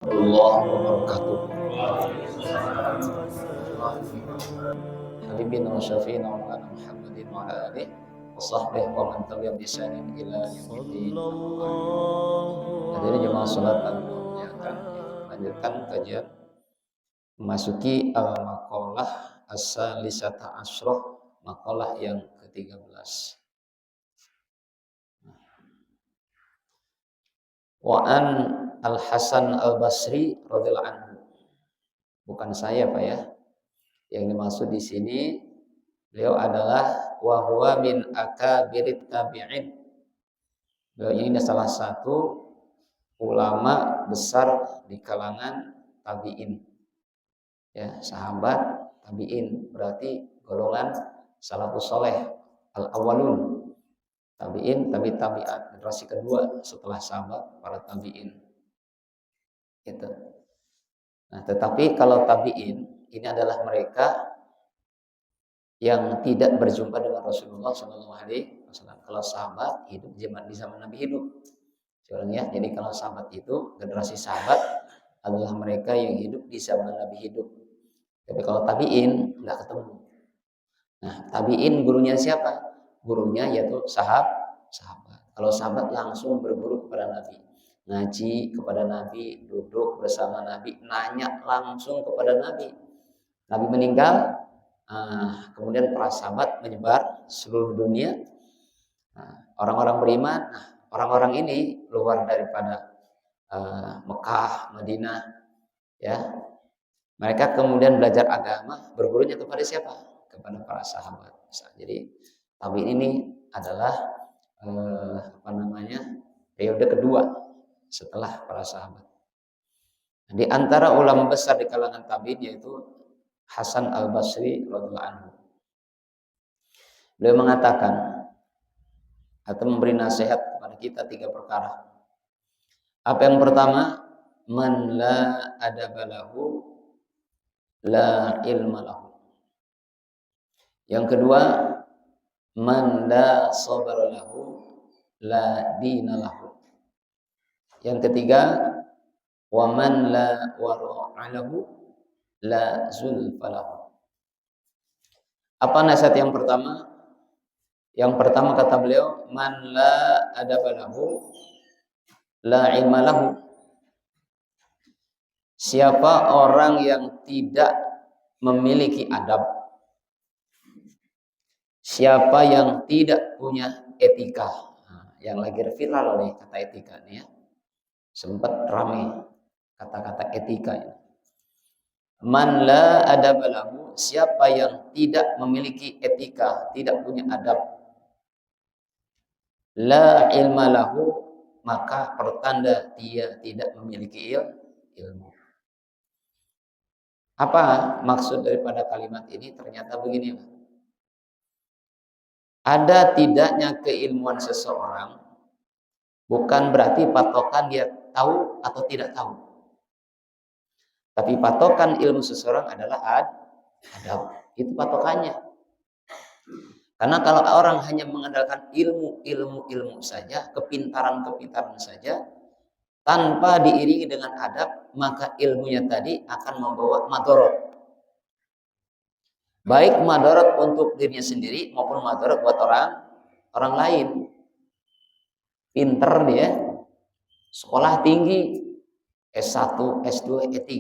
Allah wabarakatuh. Habibina wa syafiina wa maulana Muhammadin wa ala alihi wa sahbihi wa man tabi'ahum bi ihsanin ila yaumil din. Hadirin jemaah salat al-muliakan, lanjutkan kajian memasuki al-maqalah as-salisata asyrah, maqalah yang ke-13. Wa an Al-Hasan Al-Basri radhiyallahu anhu. Bukan saya, Pak ya. Yang dimaksud di sini beliau adalah wa huwa min akabirit tabi'in. Beliau ini salah satu ulama besar di kalangan tabi'in. Ya, sahabat tabi'in berarti golongan salafus saleh al-awwalun. Tabi'in, tabi'at, generasi kedua setelah sahabat para tabi'in. Gitu. Nah, tetapi kalau tabi'in ini adalah mereka yang tidak berjumpa dengan Rasulullah SAW. Kalau sahabat hidup di zaman Nabi hidup. Soalnya, jadi kalau sahabat itu generasi sahabat adalah mereka yang hidup di zaman Nabi hidup. Tapi kalau tabi'in nggak ketemu. Nah, tabi'in gurunya siapa? Gurunya yaitu sahabat. Kalau sahabat langsung berguru kepada Nabi, ngaji kepada Nabi, duduk bersama Nabi, nanya langsung kepada Nabi. Nabi meninggal, kemudian para sahabat menyebar seluruh dunia. Orang-orang beriman, orang-orang ini luar daripada Mekah, Madinah, ya. Mereka kemudian belajar agama, bergurunya kepada siapa? Kepada para sahabat. Jadi tabi'in ini adalah periode kedua setelah para sahabat. Di antara ulama besar di kalangan tabi'in yaitu Hasan Al-Basri radhiyallahu anhu. Beliau mengatakan atau memberi nasihat kepada kita 3 perkara. Apa yang pertama? Man la adaba lahu la ilma lahu. Yang kedua, man la sabara lahu la dina lahu. Yang ketiga, wa man la wara'a lahu la zulfa lahu. Apa nasihat yang pertama? Yang pertama kata beliau, man la adaba lahu la ilma lahu. Siapa orang yang tidak memiliki adab, siapa yang tidak punya etika, yang lagi viral nih kata etika nih ya, sempat ramai kata-kata etika ini. Man la adaba lahu, siapa yang tidak memiliki etika, tidak punya adab, la ilma lahu, maka pertanda dia tidak memiliki ilmu. Apa maksud daripada kalimat ini? Ternyata begini, ada tidaknya keilmuan seseorang bukan berarti patokan dia tahu atau tidak tahu. Tapi patokan ilmu seseorang adalah adab. Itu patokannya. Karena kalau orang hanya mengandalkan ilmu saja, kepintaran saja, tanpa diiringi dengan adab, maka ilmunya tadi akan membawa madorot. Baik madorot untuk dirinya sendiri maupun madorot buat orang lain. Pinter dia, sekolah tinggi, S1, S2, E3,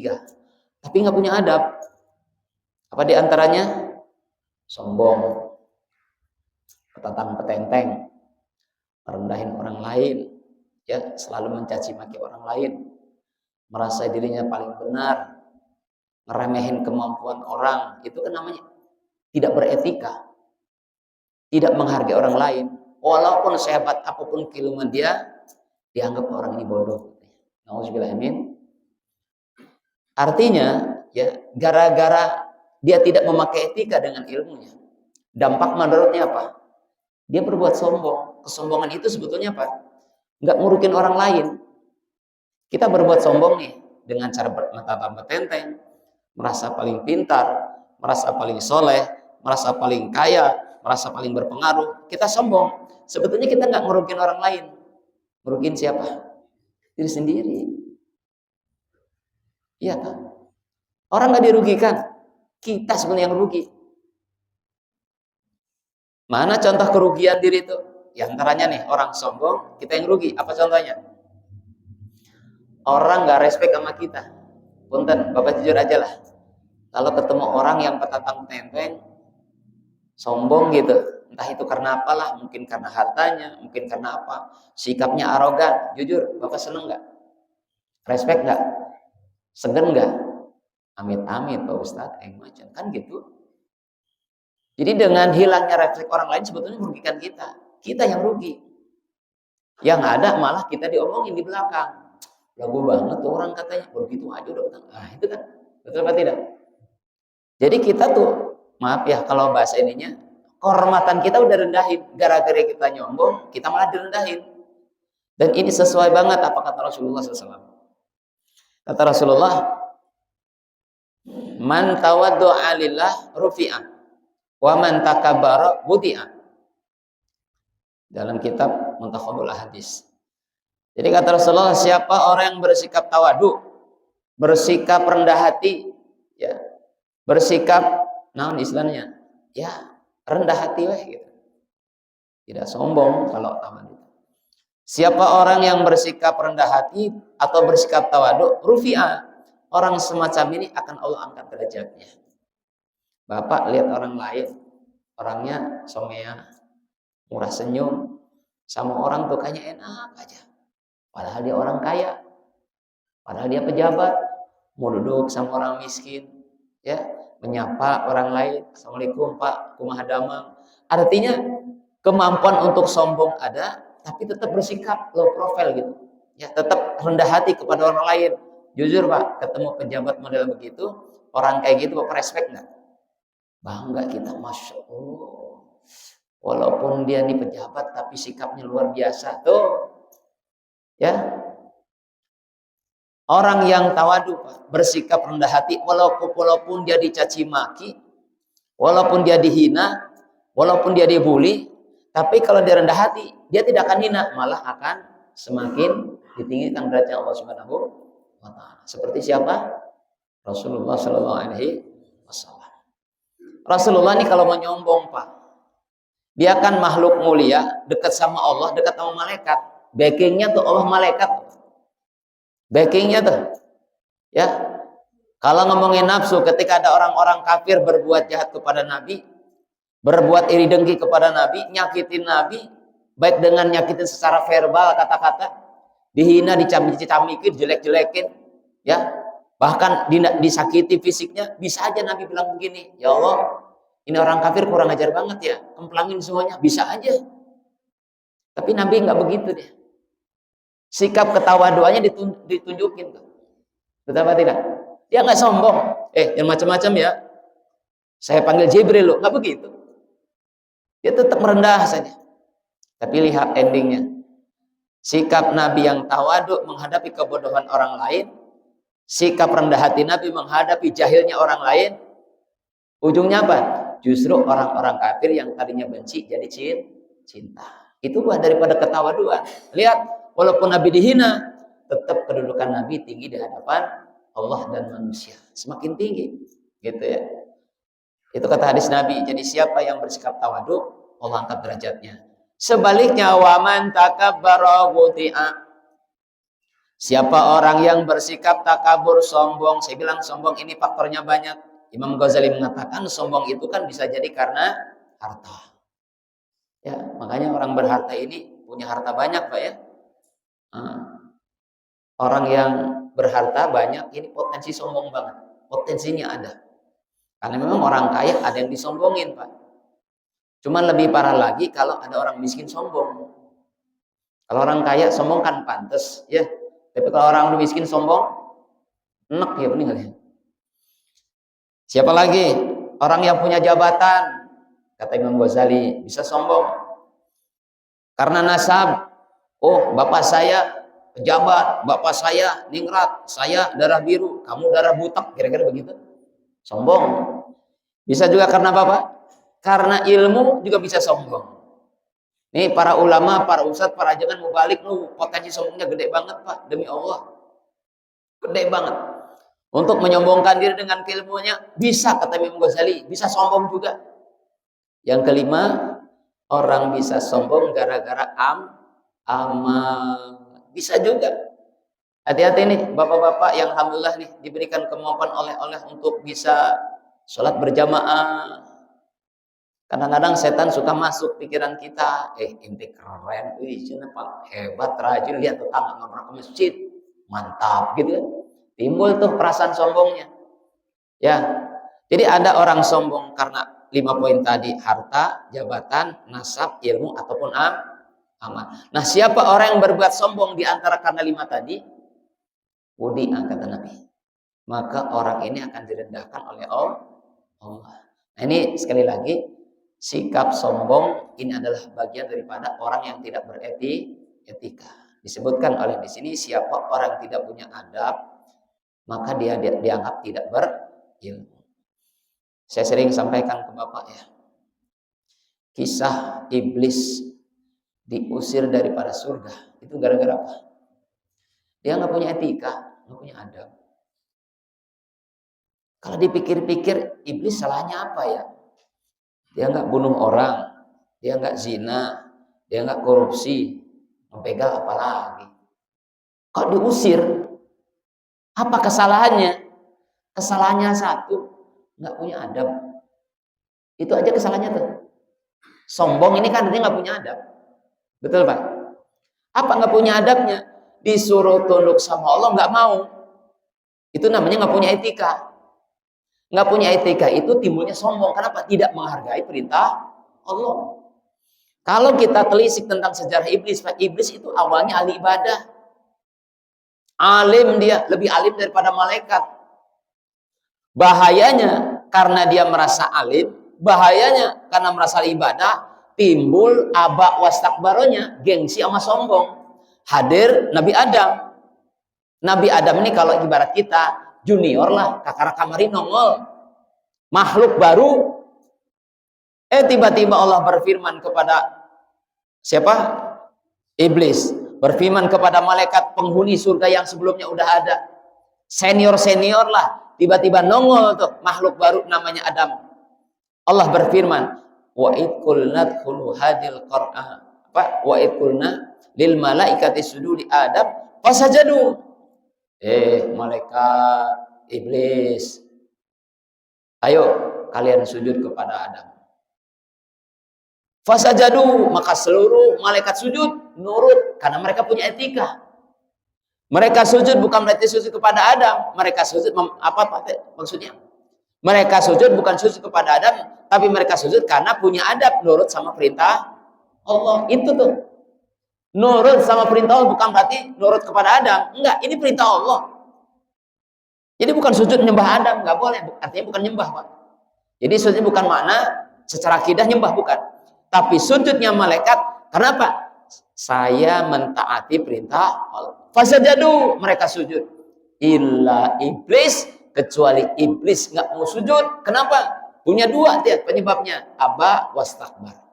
tapi nggak punya adab. Apa diantaranya? Sombong, petatang petenteng, merendahin orang lain, ya, selalu mencaci maki orang lain, merasa dirinya paling benar, ngeremehin kemampuan orang. Itu kan namanya tidak beretika, tidak menghargai orang lain. Walaupun sehebat apapun keilmuan dia, dianggap orang ini bodoh. Nauzubillah min. Artinya, ya, gara-gara dia tidak memakai etika dengan ilmunya, dampak madorotnya apa? Dia berbuat sombong. Kesombongan itu sebetulnya apa? Nggak ngurukin orang lain. Kita berbuat sombong nih dengan cara bermata petenteng, merasa paling pintar, merasa paling soleh, merasa paling kaya, merasa paling berpengaruh. Kita sombong. Sebetulnya kita nggak ngurukin orang lain. Ngurukin siapa? Diri sendiri. Iya kan? Orang nggak dirugikan, kita sebenarnya yang rugi. Mana contoh kerugian diri itu? Ya antaranya nih, orang sombong, kita yang rugi. Apa contohnya? Orang nggak respect sama kita. Punten, Bapak jujur aja lah. Kalau ketemu orang yang petatang tenteng, sombong gitu, entah itu karena apalah, mungkin karena hartanya, mungkin karena apa, sikapnya arogan, jujur, Bapak seneng nggak? Respect nggak? Segan nggak? Amit-amit Pak Ustadz, macam kan gitu. Jadi dengan hilangnya refleks orang lain sebetulnya merugikan kita. Kita yang rugi. Yang ada malah kita diomongin di belakang. Lagu banget tuh orang katanya, begitu aja udah betah. Nah itu kan, betul apa tidak? Jadi kita tuh, maaf ya kalau bahasa ininya, kehormatan kita udah rendahin. Gara-gara kita nyombong, kita malah direndahin. Dan ini sesuai banget apa kata Rasulullah SAW. Kata Rasulullah, man tawaddu'a lillah rufi'ah, wa man takabbara wudi'ah. Dalam kitab Muntakhabul Hadis. Jadi kata Rasulullah, siapa orang yang bersikap tawadu, bersikap rendah hati, ya, bersikap naon istilahnya, ya rendah hati weh gitu. Tidak sombong kalau tawadu. Siapa orang yang bersikap rendah hati atau bersikap tawadu, rufi'ah, orang semacam ini akan Allah angkat derajatnya. Bapak lihat orang lain, orangnya somea, murah senyum, sama orang tuh kayaknya enak aja. Padahal dia orang kaya, padahal dia pejabat, mau duduk sama orang miskin, ya, menyapa orang lain, assalamualaikum Pak, kumaha damang. Artinya kemampuan untuk sombong ada, tapi tetap bersikap low profile gitu, ya, tetap rendah hati kepada orang lain. Jujur Pak, ketemu pejabat model begitu, orang kayak gitu Bapak respect nggak? Bangga kita, masya Allah. Walaupun dia di pejabat, tapi sikapnya luar biasa tuh. Ya, orang yang tawadu bersikap rendah hati, walaupun dia dicaci maki, walaupun dia dihina, walaupun dia dibully, tapi kalau dia rendah hati, dia tidak akan hina, malah akan semakin ditinggikan derajat Allah Subhanahu wa taala. Seperti siapa? Rasulullah Shallallahu Alaihi Wasallam. Rasulullah ini kalau mau nyombong Pak, dia kan makhluk mulia, dekat sama Allah, dekat sama malaikat. Backingnya tuh Allah malaikat. Backingnya tuh, ya. Kalau ngomongin nafsu, ketika ada orang-orang kafir berbuat jahat kepada Nabi, berbuat iri dengki kepada Nabi, nyakitin Nabi, baik dengan nyakitin secara verbal, kata-kata, dihina, dicamikin, jelek-jelekin, ya. Bahkan disakiti fisiknya, bisa aja Nabi bilang begini, ya Allah, ini orang kafir kurang ajar banget ya, kemplangin semuanya, bisa aja. Tapi Nabi nggak begitu deh. Sikap ketawaduannya ditunjukin. Betul apa tidak? Dia nggak sombong. Yang macam-macam ya. Saya panggil Jibril loh, nggak begitu. Dia tetap merendah saja. Tapi lihat endingnya. Sikap Nabi yang tawadu menghadapi kebodohan orang lain, sikap rendah hati Nabi menghadapi jahilnya orang lain, ujungnya apa? Justru orang-orang kafir yang tadinya benci jadi cinta. Itu buah daripada ketawaduan. Lihat. Walaupun Nabi dihina, tetap kedudukan Nabi tinggi di hadapan Allah dan manusia. Semakin tinggi. Gitu ya. Itu kata hadis Nabi. Jadi siapa yang bersikap tawadu, Allah angkat derajatnya. Sebaliknya, waman takabbara wuti'a. Siapa orang yang bersikap takabur, sombong. Saya bilang sombong ini faktornya banyak. Imam Ghazali mengatakan sombong itu kan bisa jadi karena harta. Ya, makanya orang berharta ini punya harta banyak Pak ya. Orang yang berharta banyak ini potensi sombong banget, potensinya ada, karena memang orang kaya ada yang disombongin Pak. Cuman lebih parah lagi kalau ada orang miskin sombong. Kalau orang kaya sombong kan pantas ya, tapi kalau orang miskin sombong enak ya benar ya. Siapa lagi? Orang yang punya jabatan, kata Imam Ghazali, bisa sombong karena nasab. Oh, bapak saya pejabat, bapak saya ningrat, saya darah biru, kamu darah butak, kira-kira begitu. Sombong. Bisa juga karena apa, Pak? Karena ilmu juga bisa sombong. Nih para ulama, para ustadz, para jangan mubalik, potensi sombongnya gede banget Pak, demi Allah. Gede banget. Untuk menyombongkan diri dengan keilmuannya bisa, kata Imam Ghazali, bisa sombong juga. Yang kelima, orang bisa sombong gara-gara amal. Bisa juga. Hati-hati nih bapak-bapak yang alhamdulillah nih diberikan kemampuan oleh untuk bisa sholat berjamaah. Kadang-kadang setan suka masuk pikiran kita, inti keren, kenapa hebat, rajin, lihat tetangga nggak ke masjid, mantap gitu kan. Timbul tuh perasaan sombongnya. Ya, jadi ada orang sombong karena 5 poin tadi, harta, jabatan, nasab, ilmu, ataupun amal. Nah, siapa orang yang berbuat sombong di antara karena 5 tadi? Budi, kata Nabi. Maka orang ini akan direndahkan oleh Allah. Nah, ini sekali lagi, sikap sombong ini adalah bagian daripada orang yang tidak beretika. Disebutkan oleh di sini, siapa orang yang tidak punya adab, maka dia dianggap tidak berilmu. Saya sering sampaikan ke Bapak ya, kisah iblis diusir daripada surga itu gara-gara apa? Dia nggak punya etika, nggak punya adab. Kalau dipikir-pikir, iblis salahnya apa ya? Dia nggak bunuh orang, dia nggak zina, dia nggak korupsi, mempegal apalagi. Kok diusir? Apa kesalahannya? Kesalahannya satu, nggak punya adab. Itu aja kesalahannya tuh. Sombong ini kan dia nggak punya adab. Betul Pak? Apa nggak punya adabnya? Disuruh tunduk sama Allah nggak mau. Itu namanya nggak punya etika. Nggak punya etika itu timbulnya sombong. Kenapa? Tidak menghargai perintah Allah. Kalau kita telisik tentang sejarah iblis, Pak, iblis itu awalnya ahli ibadah. Alim dia, lebih alim daripada malaikat. Bahayanya karena dia merasa alim, bahayanya karena merasa ibadah, timbul aba wastakbaronya, gengsi sama sombong. Hadir Nabi Adam. Nabi Adam ini kalau ibarat kita junior lah, kakak kamari nongol, makhluk baru. Tiba-tiba Allah berfirman kepada siapa? Iblis. Berfirman kepada malaikat penghuni surga yang sebelumnya udah ada, senior lah, tiba-tiba nongol tuh makhluk baru namanya Adam. Allah berfirman, wa idqulna dkhulu hadil qur'an, wa idqulna lil malaikati sujudi Adam fasajadu. Malaikat, iblis, ayo kalian sujud kepada Adam. Fasajadu, maka seluruh malaikat sujud, nurut, karena mereka punya etika. Mereka sujud bukan berarti sujud kepada Adam, mereka sujud apa maksudnya? Mereka sujud bukan sujud kepada Adam, tapi mereka sujud karena punya adab, nurut sama perintah Allah. Itu tuh. Nurut sama perintah Allah bukan berarti nurut kepada Adam. Enggak, ini perintah Allah. Jadi bukan sujud nyembah Adam, enggak boleh. Artinya bukan nyembah, Pak. Jadi sujud bukan makna secara akidah nyembah, bukan. Tapi sujudnya malaikat, kenapa? Saya mentaati perintah Allah. Fasajadu, mereka sujud. Illa iblis, kecuali iblis nggak mau sujud. Kenapa? Punya dua dia penyebabnya. Aba wastakbar.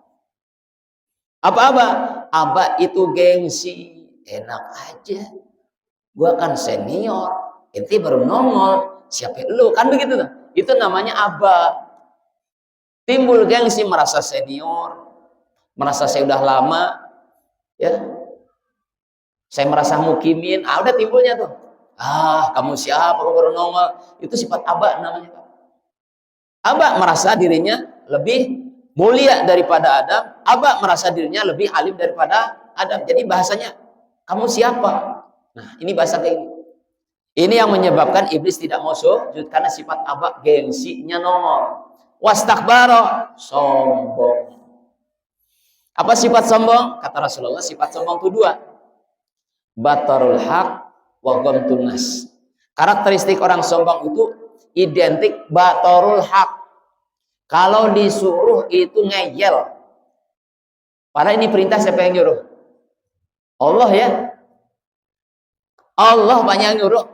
Apa-apa? Aba itu gengsi. Enak aja. Gua kan senior. Inti baru nongol. Siapa lu? Kan begitu tuh. Itu namanya aba. Timbul gengsi, merasa senior. Merasa saya udah lama. Ya. Saya merasa mukimin. Udah timbulnya tuh. Kamu siapa? Kamu baru nongol. Itu sifat aba namanya, Pak. Aba merasa dirinya lebih mulia daripada Adam. Aba merasa dirinya lebih alim daripada Adam. Jadi bahasanya, kamu siapa? Nah, ini bahasa kayak ini. Ini yang menyebabkan iblis tidak mau sujud karena sifat aba, gengsinya nongol. Wastakbaro, sombong. Apa sifat sombong? Kata Rasulullah, sifat sombong itu dua. Batarul haq wa ghamtun nas. Karakteristik orang sombong itu identik batarul haq. Kalau disuruh itu ngeyel. Padahal ini perintah siapa yang nyuruh? Allah ya. Allah banyak yang nyuruh.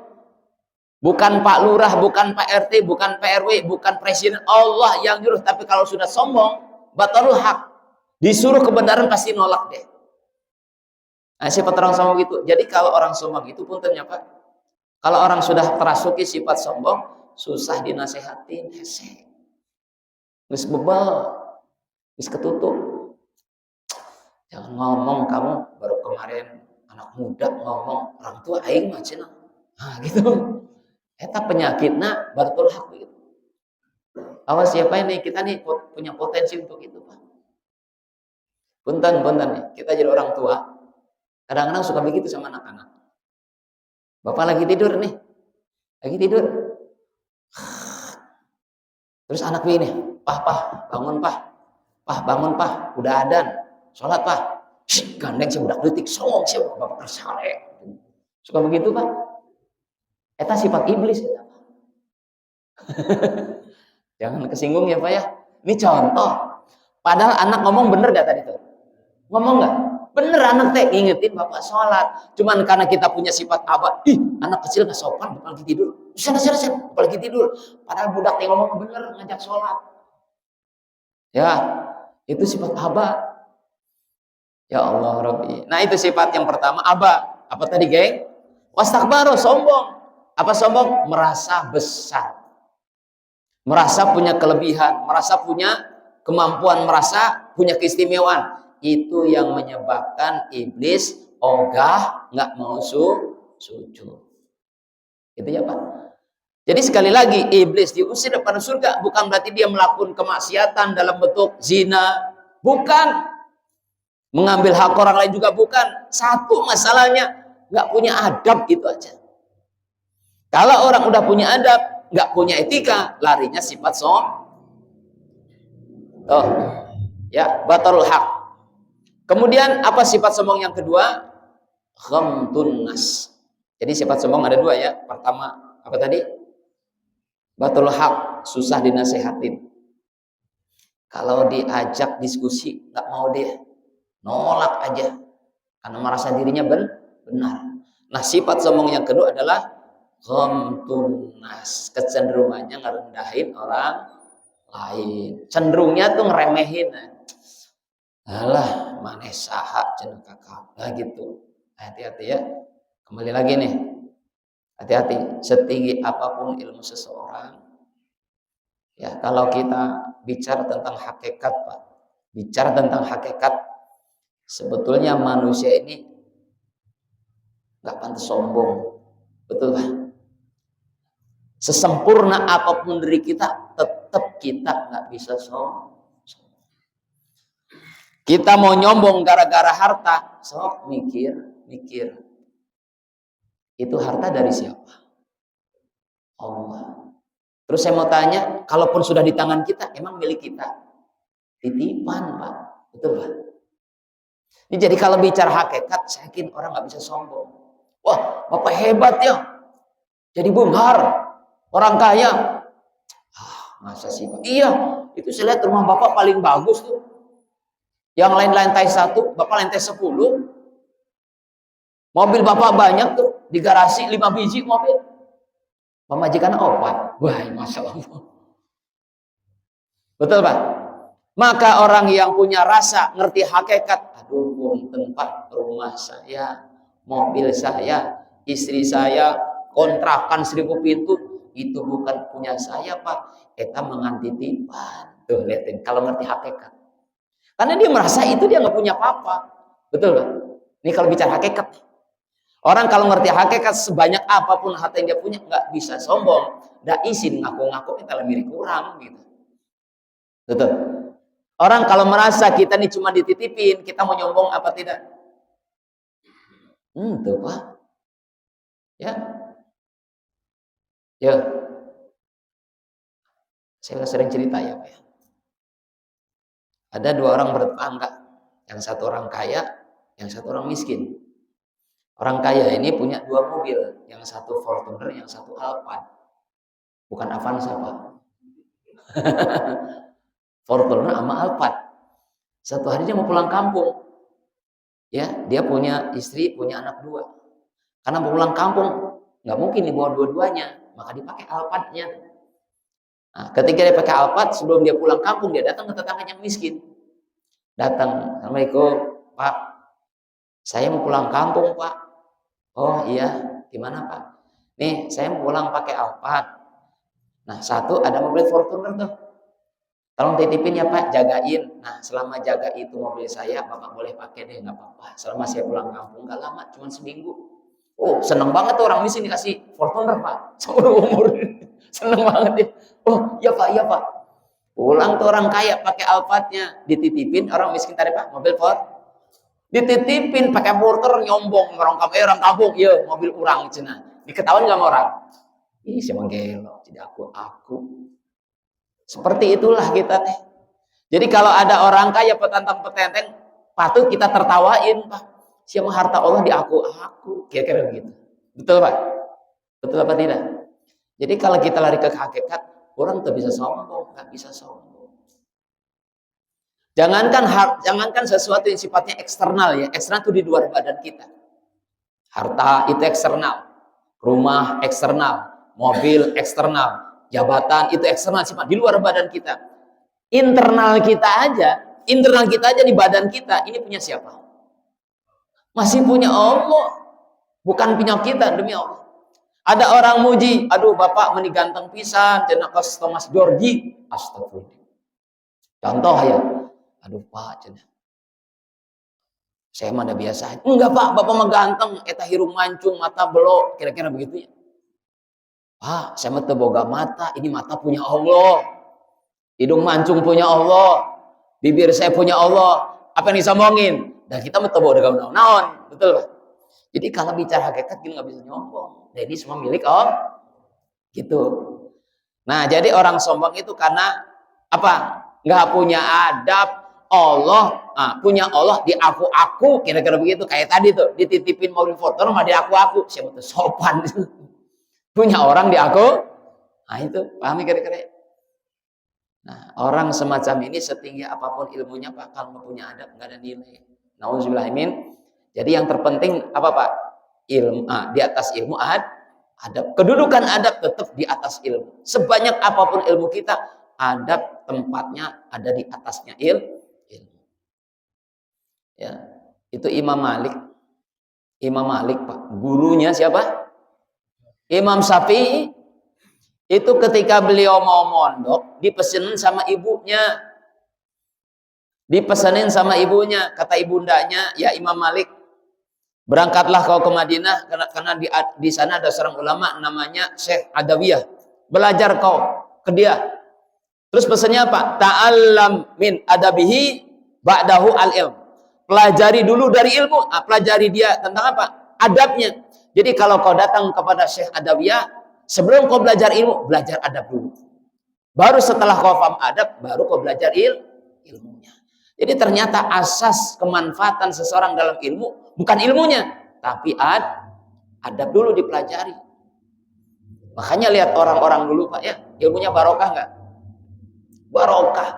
Bukan Pak Lurah, bukan Pak RT, bukan Pak RW, bukan Presiden. Allah yang nyuruh. Tapi kalau sudah sombong, batarul haq. Disuruh kebenaran pasti nolak deh. Nah, sifat orang sombong gitu. Jadi kalau orang sombong itu puntennya Pak, Kalau orang sudah terasuki sifat sombong, susah dinasehatin, hese. Geus bebal, geus ketutup. Jangan ngomong kamu, baru kemarin anak muda ngomong, orang tua aing mah cenah. Nah, gitu. Eta penyakitna batul hak gitu. Awas siapa ini, kita nih punya potensi untuk itu, Pak. Punten nih, kita jadi orang tua. Kadang-kadang suka begitu sama anak-anak. Bapak lagi tidur nih. Lagi tidur. Terus anak ini, "Pah, bangun, Pah. Pah, bangun, Pah. Udah adzan. Salat, Pah." Gandeng si budak leutik, songong si bapak kersare. Suka begitu, Pak. Eta sifat iblis eta. Jangan kesinggung ya, Pak ya. Ini contoh. Padahal anak ngomong bener gak tadi tuh? Ngomong gak? Bener anak teh ngingetin bapak sholat. Cuman karena kita punya sifat abah, anak kecil gak sopan, bapak lagi tidur. Sana, bapak lagi tidur. Padahal budak teh ngomong bener, ngajak sholat. Ya, itu sifat abah. Ya Allah Rabbi. Nah itu sifat yang pertama, abah. Apa tadi, geng? Wastakbaru, sombong. Apa sombong? Merasa besar. Merasa punya kelebihan, merasa punya kemampuan, merasa punya keistimewaan. Itu yang menyebabkan iblis ogah, nggak mau sujud. Itu ya Pak. Jadi sekali lagi, iblis diusir depan surga bukan berarti dia melakukan kemaksiatan dalam bentuk zina, bukan. Mengambil hak orang lain juga bukan. Satu masalahnya nggak punya adab, gitu aja. Kalau orang udah punya adab, nggak punya etika, larinya sifat oh ya, batarul haq. Kemudian apa sifat sombong yang kedua? Ghamtun nas. Jadi sifat sombong ada dua ya. Pertama apa tadi? Batarul haq, susah dinasehatin. Kalau diajak diskusi nggak mau dia, nolak aja karena merasa dirinya benar. Nah sifat sombong yang kedua adalah ghamtun nas, kecenderungannya ngerendahin orang lain, cenderungnya tuh ngeremehin. Alah, maneh saha cenah kakak. Nah gitu. Hati-hati ya. Kembali lagi nih. Hati-hati, setinggi apapun ilmu seseorang, ya kalau kita bicara tentang hakikat, Pak. Bicara tentang hakikat, sebetulnya manusia ini nggak pantas sombong. Betul, Pak? Sesempurna apapun diri kita, tetap kita nggak bisa sombong. Kita mau nyombong gara-gara harta, sok mikir. Itu harta dari siapa? Allah. Terus saya mau tanya, kalaupun sudah di tangan kita, emang milik kita? Titipan, Pak. Betul, Pak? Ini jadi kalau bicara hakikat, saya yakin orang nggak bisa sombong. Wah, Bapak hebat ya. Jadi bungar, orang kaya. Masa sih, Pak? Iya, itu saya lihat rumah Bapak paling bagus tuh. Yang lain lantai 1, Bapak lantai 10. Mobil Bapak banyak tuh, di garasi 5 biji mobil. Pemajikan 4. Wah, Masya Allah. Betul, Pak? Maka orang yang punya rasa, ngerti hakikat, aduh, punten Pak, rumah saya, mobil saya, istri saya, kontrakan 1000 pintu, itu bukan punya saya, Pak. Eta mengantitipan. Tuh, lihatin, kalau ngerti hakikat. Karena dia merasa itu dia nggak punya apa-apa. Betul, Pak? Ini kalau bicara hakikat. Orang kalau ngerti hakikat, sebanyak apapun harta yang dia punya, nggak bisa sombong. Nggak izin ngaku-ngaku kita lebih kurang. Gitu. Betul. Orang kalau merasa kita ini cuma dititipin, kita mau nyombong apa tidak? Tuh, Pak. Ya. Ya. Saya sering cerita ya, Pak. Ada 2 orang bertetangga, yang satu orang kaya, yang satu orang miskin. Orang kaya ini punya 2 mobil, yang satu Fortuner, yang satu Alphard. Bukan Avanza, Pak. Fortuner sama Alphard. Satu hari dia mau pulang kampung. Ya, dia punya istri, punya anak 2. Karena mau pulang kampung, nggak mungkin dibawa dua-duanya, maka dipakai Alphardnya. Nah, ketika dia pakai Alphard, sebelum dia pulang kampung, dia datang ke tetangganya yang miskin. Datang, Assalamualaikum, Pak. Saya mau pulang kampung, Pak. Oh iya, gimana, Pak? Nih, saya pulang pakai Alphard. Nah, satu ada mobil Fortuner tuh. Tolong titipin ya Pak, jagain. Nah, selama jaga itu mobil saya, Bapak boleh pakai deh, nggak apa-apa. Selama saya pulang kampung, nggak lama, cuma seminggu. Oh, seneng banget tuh orang miskin dikasih Fortuner Pak. Seumur umur. Seneng banget ya. Oh, iya Pak, iya Pak. Pulang tuh orang kaya pakai Alphardnya, dititipin orang miskin tadi Pak, mobil Ford. Dititipin pakai motor nyombong orang kampung, iya mobil orang cina. Diketahuan nggak sama orang? Ih, si Manggelo, jadi aku. Seperti itulah kita teh. Jadi kalau ada orang kaya petantang-petenteng, patut kita tertawain, Pak. Siapa harta Allah di aku, kira-kira begitu. Betul, Pak? Betul apa tidak? Jadi kalau kita lari ke hakikat, orang tak bisa sombong, nggak bisa sombong. Jangankan sesuatu yang sifatnya eksternal ya, eksternal itu di luar badan kita. Harta itu eksternal, rumah eksternal, mobil eksternal, jabatan itu eksternal sifat di luar badan kita. Internal kita aja di badan kita ini punya siapa? Masih punya Allah, bukan punya kita demi Allah. Ada orang muji, aduh bapak meni ganteng pisan, cenah kos Thomas Georgi, astagfirullah. Contoh ya, aduh pak cenah. Saya mah udah biasa. Enggak pak, bapak mah ganteng, eta hirung mancung, mata belok, kira-kira begitu ya. Pak, saya mah teu boga mata, ini mata punya Allah. Hidung mancung punya Allah, bibir saya punya Allah. Apa yang disombongin? Dan kita mah teu boga naon, betul pak? Jadi kalau bicara hakikat kita nggak bisa nyombong. Jadi semua milik Allah. Gitu. Nah, jadi orang sombong itu karena apa? Nggak punya adab. Allah punya Allah di aku kira-kira begitu kayak tadi tuh dititipin mobil Fortuner mah di aku siapa tuh sopan punya orang di aku itu pahami kira-kira. Nah orang semacam ini setinggi apapun ilmunya Pak kalau nggak punya adab nggak ada nilai. Nauzubillah min. Jadi yang terpenting apa Pak? Ilmu di atas ilmu adab. Kedudukan adab tetap di atas ilmu. Sebanyak apapun ilmu kita, adab tempatnya ada di atasnya ilmu. Ya, itu Imam Malik. Imam Malik Pak, gurunya siapa? Imam Syafi'i. Itu ketika beliau mau mondok, dipesenin sama ibunya. Dipesenin sama ibunya, kata ibundanya, ya Imam Malik, berangkatlah kau ke Madinah karena di sana ada seorang ulama namanya Syekh Adawiyah. Belajar kau ke dia. Terus pesannya apa? Ta'allam min adabihi ba'dahu al-ilm. Pelajari dulu dari ilmu. Pelajari dia tentang apa? Adabnya. Jadi kalau kau datang kepada Syekh Adawiyah, sebelum kau belajar ilmu, belajar adab dulu. Baru setelah kau paham adab, baru kau belajar ilmunya. Jadi ternyata asas kemanfaatan seseorang dalam ilmu bukan ilmunya, tapi adab dulu dipelajari. Makanya lihat orang-orang dulu Pak ya, ilmunya barokah nggak? Barokah.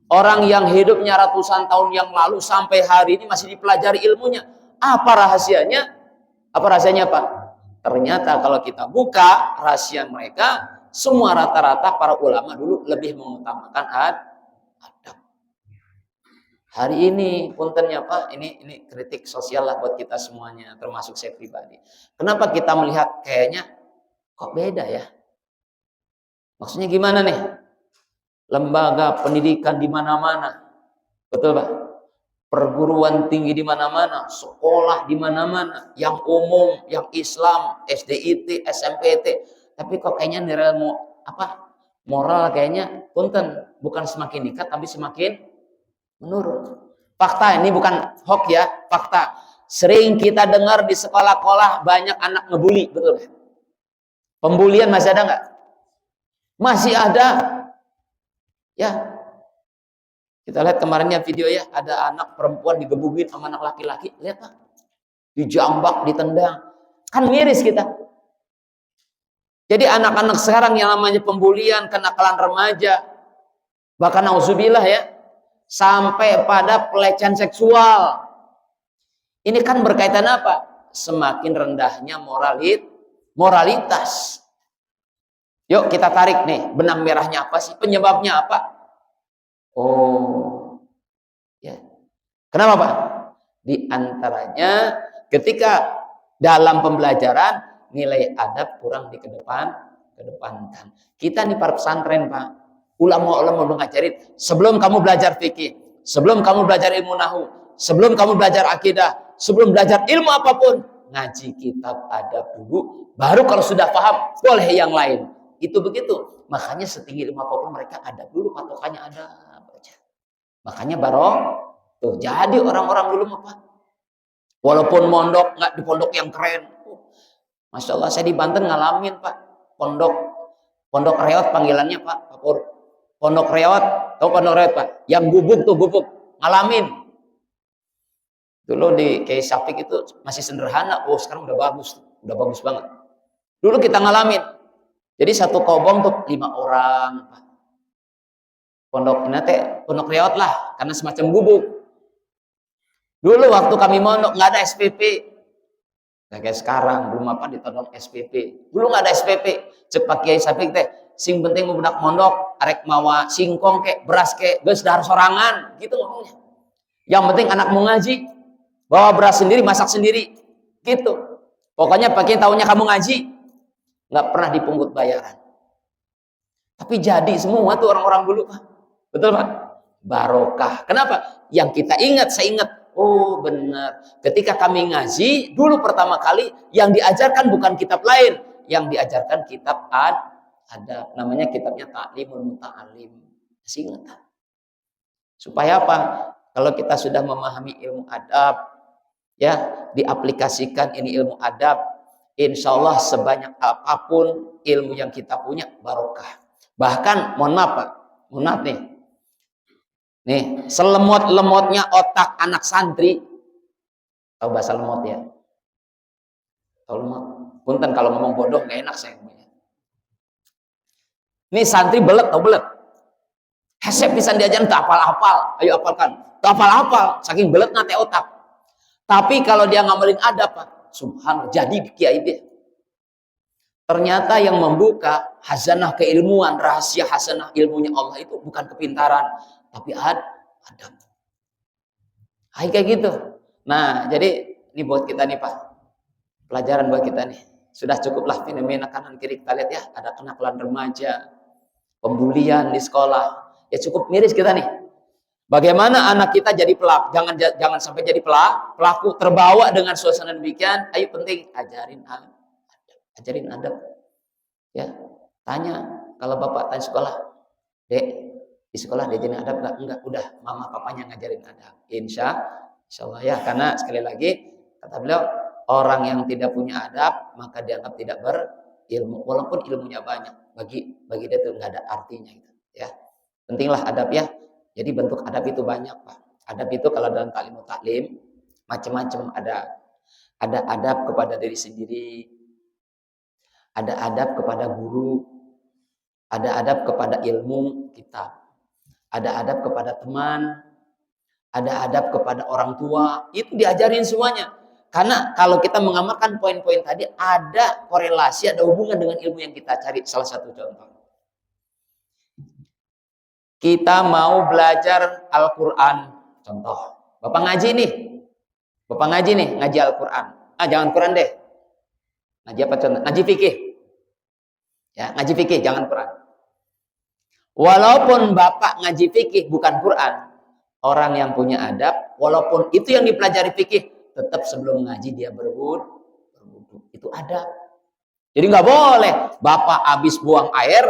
Orang yang hidupnya ratusan tahun yang lalu sampai hari ini masih dipelajari ilmunya. Apa rahasianya? Apa rahasianya Pak? Ternyata kalau kita buka rahasia mereka, semua rata-rata para ulama dulu lebih mengutamakan adab. Hari ini puntennya Pak, ini kritik sosial lah buat kita semuanya, termasuk saya pribadi. Kenapa kita melihat kayaknya kok beda ya? Maksudnya gimana nih? Lembaga pendidikan di mana-mana, betul Pak? Perguruan tinggi di mana-mana, sekolah di mana-mana, yang umum, yang Islam, SDIT, SMPT. Tapi kok kayaknya nilai moral kayaknya punten bukan semakin meningkat tapi semakin menurun. Fakta ini bukan hoax ya, fakta. Sering kita dengar di sekolah-sekolah banyak anak ngebully, betul? Pembulian masih ada nggak? Masih ada. Ya, kita lihat kemarinnya video ya, ada anak perempuan digebukin sama anak laki-laki, lihat Pak, dijambak, ditendang, kan miris kita. Jadi anak-anak sekarang yang namanya pembulian, kenakalan remaja, bahkan nauzubillah ya, sampai pada pelecehan seksual. Ini kan berkaitan apa? Semakin rendahnya moralitas. Yuk kita tarik nih, benang merahnya apa sih? Penyebabnya apa? Oh, ya. Kenapa Pak? Di antaranya ketika dalam pembelajaran nilai adab kurang kedepankan. Kita nih para pesantren Pak, ulama-ulama udah ngajarin, sebelum kamu belajar fikih, sebelum kamu belajar ilmu nahu, sebelum kamu belajar akidah, sebelum belajar ilmu apapun, ngaji kitab adab dulu, baru kalau sudah paham boleh yang lain. Itu begitu. Makanya setinggi ilmu apapun mereka adab dulu, patokannya adab aja. Makanya tuh jadi orang-orang dulu mah Pak, walaupun mondok nggak di pondok yang keren, Masya Allah saya di Banten ngalamin Pak, pondok reot panggilannya Pak Pur, pondok reot, tahu pondok reot Pak, yang gubuk ngalamin. Dulu di Kiai Syafiq itu masih sederhana, sekarang udah bagus banget. Dulu kita ngalamin, jadi satu kobong tuh 5 orang Pak. Pondok ini pondok reot lah, karena semacam gubuk. Dulu waktu kami mondok nggak ada SPP, kayak sekarang belum apa ditodong SPP. Dulu nggak ada SPP, cepat Kiai Syafiq teh, sing penting budak mondok, arek mawa singkong kek, beras kek, geus dahar sorangan, gitu ngomongnya. Yang penting anak mau ngaji, bawa beras sendiri, masak sendiri, gitu. Pokoknya pakai tahunya kamu ngaji, nggak pernah dipungut bayaran. Tapi jadi semua tuh orang-orang dulu Pak, betul Pak? Barokah. Kenapa? Yang kita ingat, saya ingat. Oh benar, ketika kami ngaji dulu pertama kali yang diajarkan bukan kitab lain, yang diajarkan kitab adab, namanya kitabnya Ta'limul Muta'alim. Masih ingat? Supaya apa? Kalau kita sudah memahami ilmu adab, ya diaplikasikan ini ilmu adab, insya Allah sebanyak apapun ilmu yang kita punya barokah. Bahkan mohon maaf nih, selemot-lemotnya otak anak santri. Tahu bahasa lemot ya? Tahu lemot? Punten kalau ngomong bodoh gak enak saya ngomongnya. Nih santri belet, tahu belet? Hesep bisa diajarin tak hafal-hafal. Ayo hafalkan. Tak hafal-hafal, saking beletnya teh otak. Tapi kalau dia ngamalin adab Pak, subhanallah, jadi kiai dia. Ternyata yang membuka hazanah keilmuan, rahasia hazanah ilmunya Allah itu bukan kepintaran, tapi adab. Kayak gitu. Nah, jadi ini buat kita nih Pak, pelajaran buat kita nih. Sudah cukuplah fenomena kanan kiri kita lihat ya, ada kenakalan remaja, pembulian di sekolah. Ya cukup miris kita nih. Bagaimana anak kita jadi pelaku? Jangan sampai jadi pelaku terbawa dengan suasana demikian. Ayo penting ajarin adab. Ya, tanya kalau bapak tanya sekolah, Dek, di sekolah diajarin adab nggak? Enggak, udah mama papanya ngajarin adab. Insya Allah ya, karena sekali lagi kata beliau, orang yang tidak punya adab maka dianggap tidak berilmu, walaupun ilmunya banyak. Bagi dia itu nggak ada artinya gitu. Ya, pentinglah adab ya. Jadi bentuk adab itu banyak Pak. Adab itu kalau dalam taklim macam-macam ada. Ada adab kepada diri sendiri, ada adab kepada guru, ada adab kepada ilmu kita, ada adab kepada teman, ada adab kepada orang tua. Itu diajarin semuanya. Karena kalau kita mengamalkan poin-poin tadi, ada korelasi, ada hubungan dengan ilmu yang kita cari. Salah satu contoh, kita mau belajar Al-Quran. Contoh, Bapak ngaji nih, ngaji Al-Quran. Jangan Quran deh. Ngaji apa contoh? Ngaji fikih. Ya, ngaji fikih, jangan Quran. Walaupun Bapak ngaji fikih bukan Quran, orang yang punya adab, walaupun itu yang dipelajari fikih, tetap sebelum ngaji dia berwudu. Itu adab. Jadi nggak boleh Bapak habis buang air,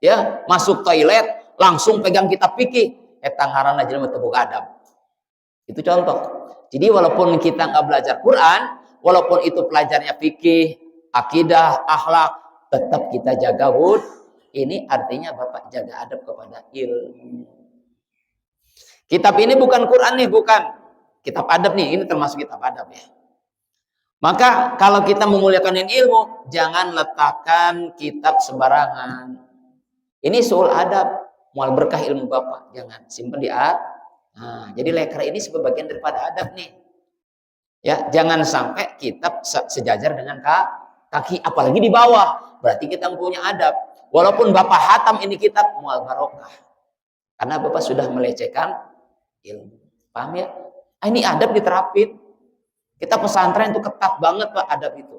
ya masuk toilet, langsung pegang kitab fikih, ngaranna jelema teu boga adab. Itu contoh. Jadi walaupun kita nggak belajar Quran, walaupun itu pelajarnya fikih, akidah, akhlak, tetap kita jaga wud. Ini artinya Bapak jaga adab kepada ilmu. Kitab ini bukan Quran nih, bukan. Kitab adab nih, ini termasuk kitab adab ya. Maka kalau kita memuliakan ilmu, jangan letakkan kitab sembarangan. Ini soal adab. Mual berkah ilmu Bapak, jangan simpan di jadi lekra ini sebagai bagian daripada adab nih. Ya, jangan sampai kitab sejajar dengan kaki, apalagi di bawah. Berarti kita punya adab. Walaupun Bapak hatam ini kitab, mual barokah. Karena Bapak sudah melecehkan ilmu. Paham ya? Ini adab diterapin. Kita pesantren itu ketat banget Pak adab itu.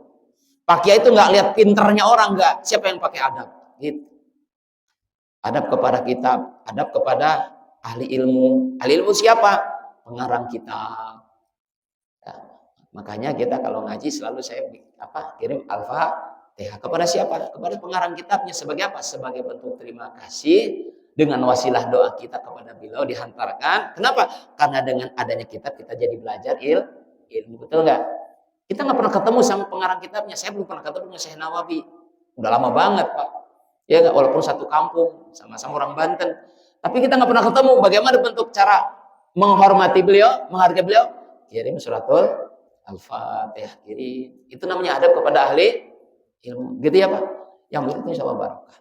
Pak Kiai itu nggak lihat pinternya orang, nggak. Siapa yang pakai adab? Gitu. Adab kepada kitab, adab kepada ahli ilmu. Ahli ilmu siapa? Pengarang kitab. Ya. Makanya kita kalau ngaji selalu saya kirim Al-Fatihah kepada siapa? Kepada pengarang kitabnya. Sebagai apa? Sebagai bentuk terima kasih dengan wasilah doa kita kepada beliau dihantarkan. Kenapa? Karena dengan adanya kitab kita jadi belajar ilmu. Betul nggak? Kita nggak pernah ketemu sama pengarang kitabnya. Saya belum pernah ketemu dengan Syekh Nawawi. Udah lama banget, Pak. Ya nggak, walaupun satu kampung, sama-sama orang Banten. Tapi kita nggak pernah ketemu. Bagaimana bentuk cara menghormati beliau, menghargai beliau? Kirim suratul Al-Fatihah, kirim. Itu namanya adab kepada ahli ilmu. Gitu ya, Pak? Yang begitu insya Allah barokah.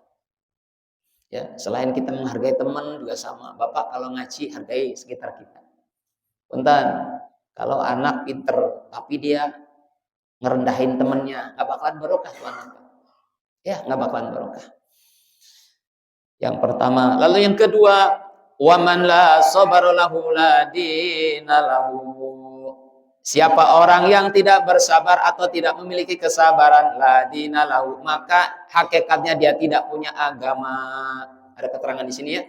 Ya, selain kita menghargai teman juga sama. Bapak kalau ngaji hargai sekitar kita. Punten, kalau anak pinter tapi dia ngerendahin temennya, nggak bakalan barokah tuh anak. Ya, nggak bakalan barokah. Yang pertama, lalu yang kedua, waman la sabara lahu la dina lahu. Siapa orang yang tidak bersabar atau tidak memiliki kesabaran, la dina lahu, maka hakikatnya dia tidak punya agama. Ada keterangan di sini ya.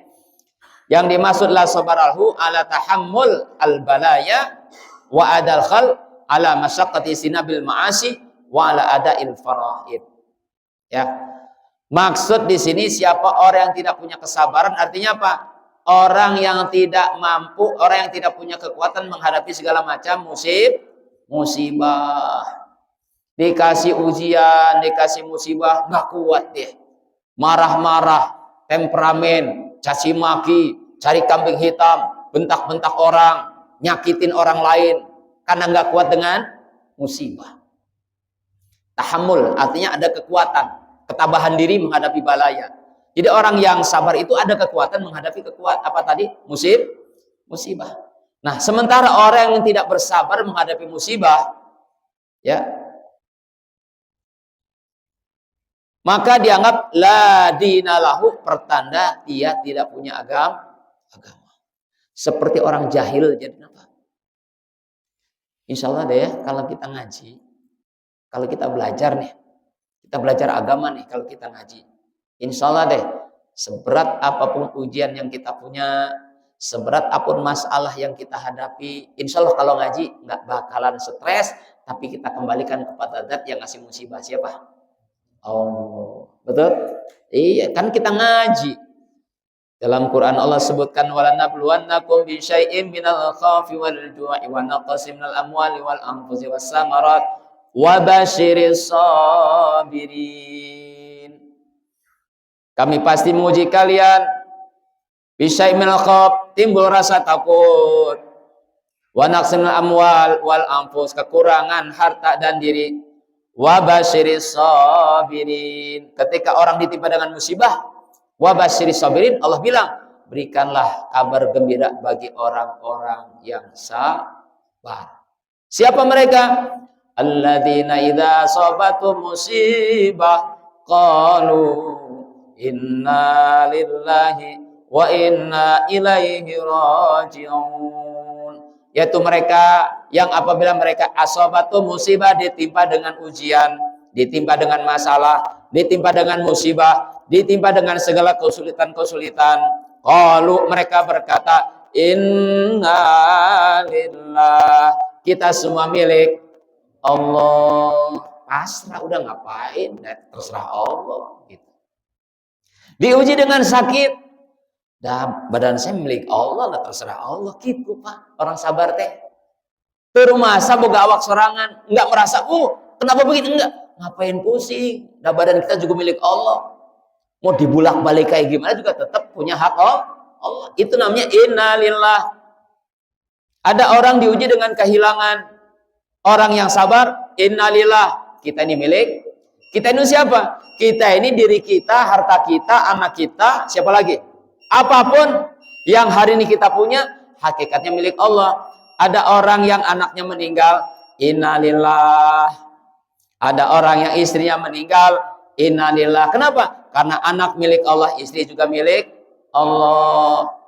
Yang dimaksud la sabarahu ala tahammul al balaya wa adal khal ala masyaqqati sinabil ma'asi wa ala ada'il faraid. Ya. Maksud di sini siapa orang yang tidak punya kesabaran, artinya apa? Orang yang tidak mampu, orang yang tidak punya kekuatan menghadapi segala macam musibah. Dikasih ujian, dikasih musibah, nggak kuat deh. Marah-marah, temperamen, caci maki, cari kambing hitam, bentak-bentak orang, nyakitin orang lain karena nggak kuat dengan musibah. Tahammul artinya ada kekuatan, ketabahan diri menghadapi balaya. Jadi orang yang sabar itu ada kekuatan menghadapi musibah. Nah, sementara orang yang tidak bersabar menghadapi musibah, ya, maka dianggap la dinalahu, pertanda dia tidak punya agama. Seperti orang jahil jadi apa? Insya Allah deh ya, kalau kita ngaji, kalau kita belajar nih, kita belajar agama nih, kalau kita ngaji, insya Allah deh, seberat apapun ujian yang kita punya, seberat apapun masalah yang kita hadapi, insya Allah kalau ngaji nggak bakalan stres, tapi kita kembalikan kepada Zat yang ngasih musibah. Siapa? Oh, betul? Iya, kan kita ngaji. Dalam Quran Allah sebutkan walanabluwannakum bi syai'in minal khaufi wal ju'i wa naqsin minal amwali wal anfusi was samarat wa basyiris sabirin. Kami pasti menguji kalian bi syai'in minal khauf, timbul rasa takut, wa naqsin minal amwal wal anfus, kekurangan harta dan diri, wa basyiris sabirin. Ketika orang ditimpa dengan musibah, wa basyiris sabirin, Allah bilang, berikanlah kabar gembira bagi orang-orang yang sabar. Siapa mereka? Alladzina idza asabatum musibah qalu inna lillahi wa inna ilaihi raji'un. Yaitu mereka yang apabila mereka asabatum musibah, ditimpa dengan ujian, ditimpa dengan masalah, ditimpa dengan musibah, ditimpa dengan segala kesulitan-kesulitan, qalu, mereka berkata, inna lillah, kita semua milik Allah. Pasrah, udah ngapain, terserah Allah gitu. Diuji dengan sakit, badan saya milik Allah, lah terserah Allah gitu, Pak. Orang sabar teh teu masa boga awak sorangan, enggak merasa kenapa begitu, enggak. Ngapain pusing? Nah, badan kita juga milik Allah. Mau dibulak-balik kayak gimana juga tetap punya hak Allah. Itu namanya innalillah. Ada orang diuji dengan kehilangan. Orang yang sabar, innalillah. Kita ini milik. Kita ini siapa? Kita ini diri kita, harta kita, anak kita, siapa lagi? Apapun yang hari ini kita punya, hakikatnya milik Allah. Ada orang yang anaknya meninggal, innalillah. Ada orang yang istrinya meninggal, innalillah. Kenapa? Karena anak milik Allah, istri juga milik Allah.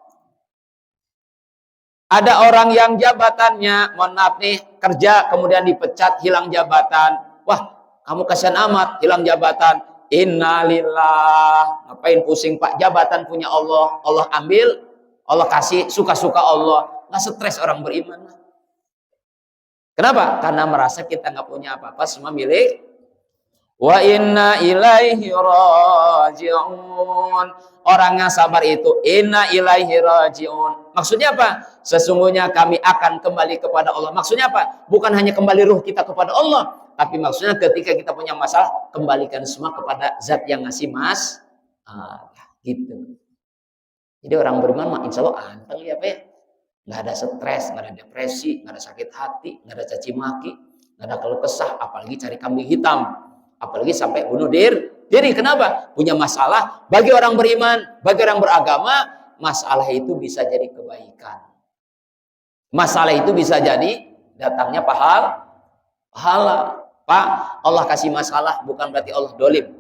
Ada orang yang jabatannya, mohon maaf nih, kerja kemudian dipecat, hilang jabatan. Wah, Kamu kasihan amat, hilang jabatan. Innalillah. Ngapain pusing Pak? Jabatan punya Allah. Allah ambil, Allah kasih, suka-suka Allah. Nggak stres orang beriman. Kenapa? Karena merasa kita nggak punya apa-apa, semua milik. Wa inna ilaihi raji'un. Orang yang sabar itu inna ilaihi raji'un. Maksudnya apa? Sesungguhnya kami akan kembali kepada Allah. Maksudnya apa? Bukan hanya kembali ruh kita kepada Allah, tapi maksudnya ketika kita punya masalah, kembalikan semua kepada zat yang ngasih mas. Gitu. Jadi orang beriman mah insya Allah anteng ya Pak ya. Nggak ada stres, nggak ada depresi, nggak ada sakit hati, nggak ada caci maki, nggak ada keluh kesah, apalagi cari kambing hitam, apalagi sampai bunuh diri. Kenapa? Punya masalah. Bagi orang beriman, bagi orang beragama, masalah itu bisa jadi kebaikan. Masalah itu bisa jadi datangnya pahala. Pak, Allah kasih masalah bukan berarti Allah dolim.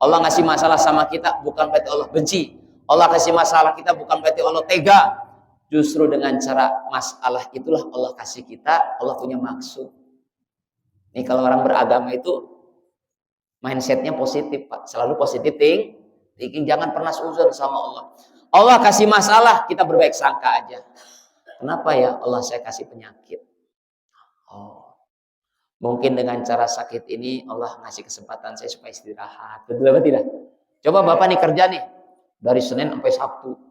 Allah ngasih masalah sama kita bukan berarti Allah benci. Allah kasih masalah kita bukan berarti Allah tega. Justru dengan cara masalah itulah Allah kasih kita, Allah punya maksud. Ini kalau orang beragama itu mindsetnya positif Pak, selalu positif thinking, jangan pernah suzon sama Allah. Allah kasih masalah, kita berbaik sangka aja. Kenapa ya Allah saya kasih penyakit? Mungkin dengan cara sakit ini Allah ngasih kesempatan saya supaya istirahat. Betul apa tidak? Coba Bapak nih kerja nih dari Senin sampai Sabtu.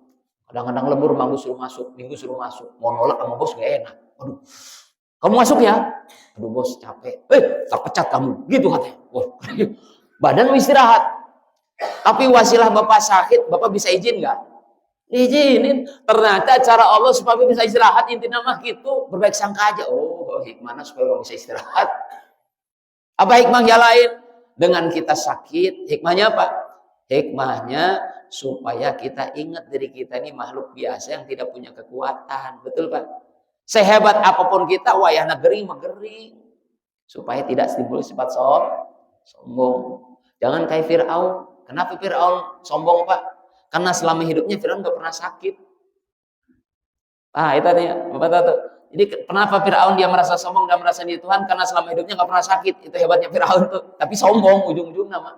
Kadang-kadang lembur, minggu suruh masuk. Mau nolak sama bos gak enak. Aduh, kamu masuk ya? Aduh bos capek. Tak pecat kamu. Gitu katanya. Wah, badan mau istirahat. Tapi wasilah Bapak sakit, Bapak bisa izin gak? Izinin. Ternyata cara Allah supaya bisa istirahat, intinya mah gitu. Berbaik sangka aja. Oh, hikmahnya supaya orang bisa istirahat. Apa hikmah yang lain? Dengan kita sakit, hikmahnya apa? Hikmahnya supaya kita ingat diri kita ini makhluk biasa yang tidak punya kekuatan. Betul Pak? Sehebat apapun kita, wayah negeri megering. Supaya tidak timbul sifat sombong. Jangan kayak Fir'aun. Kenapa Fir'aun sombong Pak? Karena selama hidupnya Fir'aun gak pernah sakit. Itu artinya, Bapak tahu tuh. Jadi kenapa Fir'aun dia merasa sombong dan merasa diri Tuhan? Karena selama hidupnya gak pernah sakit. Itu hebatnya Fir'aun tuh. Tapi sombong ujung-ujungnya Pak.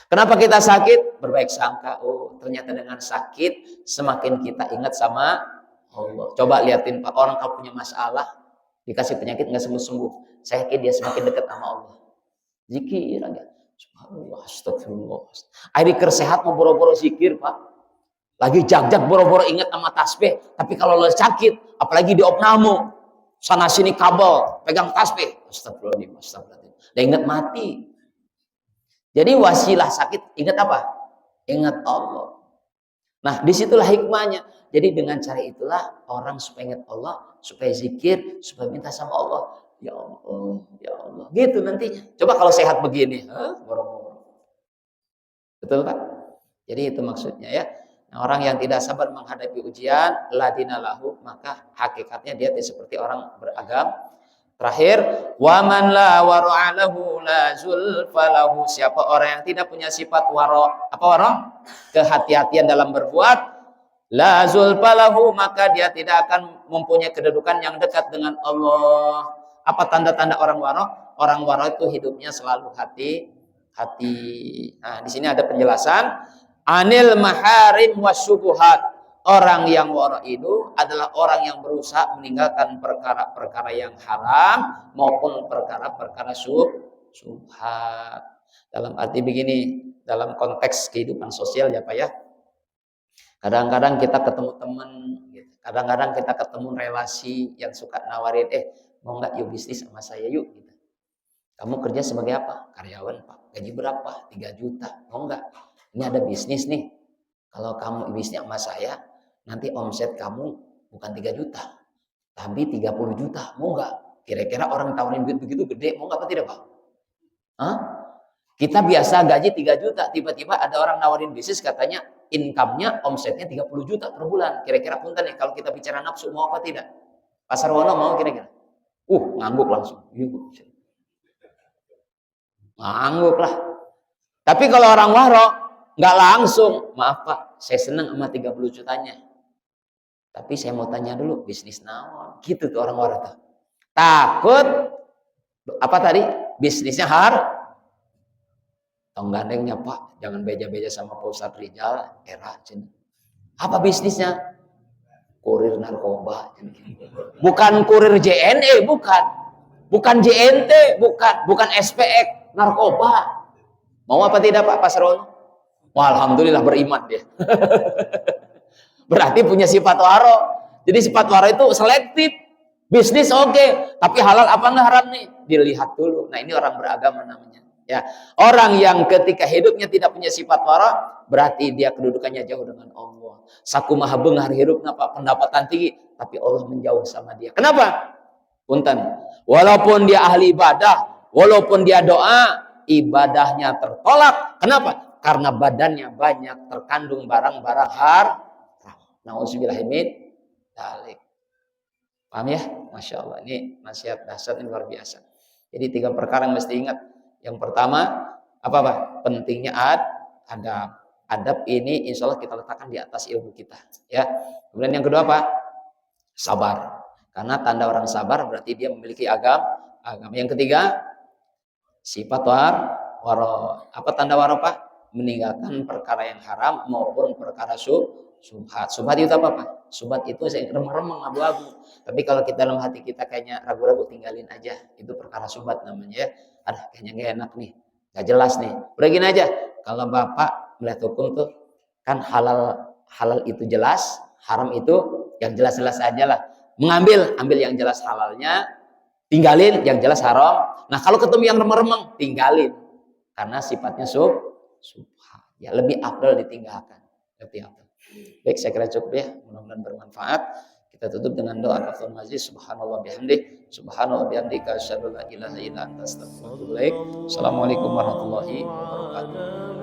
Kenapa kita sakit? Berbaik sangka. Oh, ternyata dengan sakit semakin kita ingat sama Allah. Coba liatin Pak, orang kalau punya masalah, dikasih penyakit nggak sembuh-sembuh. Saya yakin dia semakin dekat sama Allah. Zikir aja. Subhanallah, astagfirullah. Akhirnya kersehat mau boro-boro zikir Pak. Lagi jag-jag boro-boro ingat sama tasbih. Tapi kalau lo sakit, apalagi di opname, sana sini kabel, pegang tasbih. Astagfirullahaladzim. Dan ingat mati. Jadi wasilah sakit, ingat apa? Ingat Allah. Nah, disitulah hikmahnya. Jadi dengan cara itulah orang supaya ingat Allah, supaya zikir, supaya minta sama Allah. Ya Allah, ya Allah. Gitu nantinya. Coba kalau sehat begini. Betul Pak? Jadi itu maksudnya ya. Nah, orang yang tidak sabar menghadapi ujian, ladina lahu, maka hakikatnya dia seperti orang beragama. Terakhir, waman la wara'alahu la zulfalahu. Siapa orang yang tidak punya sifat waro, apa waro? Kehati-hatian dalam berbuat, la zulfalahu, maka dia tidak akan mempunyai kedudukan yang dekat dengan Allah. Apa tanda-tanda orang waro? Orang waro itu hidupnya selalu hati-hati. Nah, di sini ada penjelasan anil maharim wasyubuhat. Orang yang wara itu adalah orang yang berusaha meninggalkan perkara-perkara yang haram maupun perkara-perkara syubhat. Dalam arti begini, dalam konteks kehidupan sosial ya Pak ya. Kadang-kadang kita ketemu teman, kadang-kadang kita ketemu relasi yang suka nawarin, mau nggak yuk bisnis sama saya yuk. Gitu. Kamu kerja sebagai apa? Karyawan Pak. Gaji berapa? 3 juta. Mau nggak? Ini ada bisnis nih. Kalau kamu bisnis sama saya, nanti omset kamu bukan 3 juta, tapi 30 juta. Mau nggak? Kira-kira orang tawarin duit begitu gede, mau nggak apa tidak Pak? Kita biasa gaji 3 juta, tiba-tiba ada orang nawarin bisnis katanya income-nya, omsetnya 30 juta per bulan. Kira-kira punten nih, kalau kita bicara nafsu, mau apa tidak? Pasar Wono mau kira-kira? Ngangguk langsung. Ngangguk lah. Tapi kalau orang waro, nggak langsung, maaf Pak, saya senang sama 30 jutanya. Tapi saya mau tanya dulu, bisnis naon? Gitu tuh orang waro tuh. Takut, apa tadi? bisnisnya tong gandengnya Pak, jangan beja-beja sama Pak Ustadz Rijal, era cina. Apa bisnisnya? Kurir narkoba. Bukan kurir JNE, bukan JNT, bukan SPX, narkoba. Mau apa tidak Pak Pasron? Wah, alhamdulillah beriman dia. Berarti punya sifat waro. Jadi sifat waro itu selektif. Bisnis oke, tapi halal apa enggak haram nih? Dilihat dulu. Nah, ini orang beragama namanya. Ya, orang yang ketika hidupnya tidak punya sifat wara, berarti dia kedudukannya jauh dengan Allah. Saku maha benghar hidup napa pendapatan tinggi, tapi Allah menjauh sama dia. Kenapa? Punten. Walaupun dia ahli ibadah, walaupun dia doa, ibadahnya tertolak. Kenapa? Karena badannya banyak terkandung barang-barang haram. Nauzubillahimin dzalik. Paham ya? Masya Allah. Ini nasihat dahsyat, ini luar biasa. Jadi 3 perkara yang mesti ingat. Yang pertama, apa? Pentingnya adab. Adab ini insya Allah kita letakkan di atas ilmu kita. Ya. Kemudian yang kedua apa? Sabar. Karena tanda orang sabar berarti dia memiliki agama. Yang ketiga, sifat waro. Apa tanda waro Pak? Meninggalkan perkara yang haram maupun perkara subhat. Subhat itu apa? Subhat itu remeng-remeng, abu-abu. Tapi kalau kita dalam hati kita kayaknya ragu-ragu, tinggalin aja. Itu perkara subhat namanya ya. Kayaknya gak enak nih, gak jelas nih. Udah gini aja, kalau Bapak melihat hukum tuh, kan halal itu jelas, haram itu yang jelas-jelas aja lah. Ambil yang jelas halalnya, tinggalin yang jelas haram. Nah kalau ketemu yang remeng-remeng, tinggalin. Karena sifatnya subhat. Ya lebih afdal ditinggalkan. Lebih afdal. Baik, saya kira cukup ya. Mudah-mudahan bermanfaat. Kita tutup dengan doa kafaratul majlis. Subhanallah bihamdi, subhanallah bihamdika, asyhadu an la ilaha illa anta, astaghfiruka wa atubu ilaik. Assalamualaikum warahmatullahi wabarakatuh.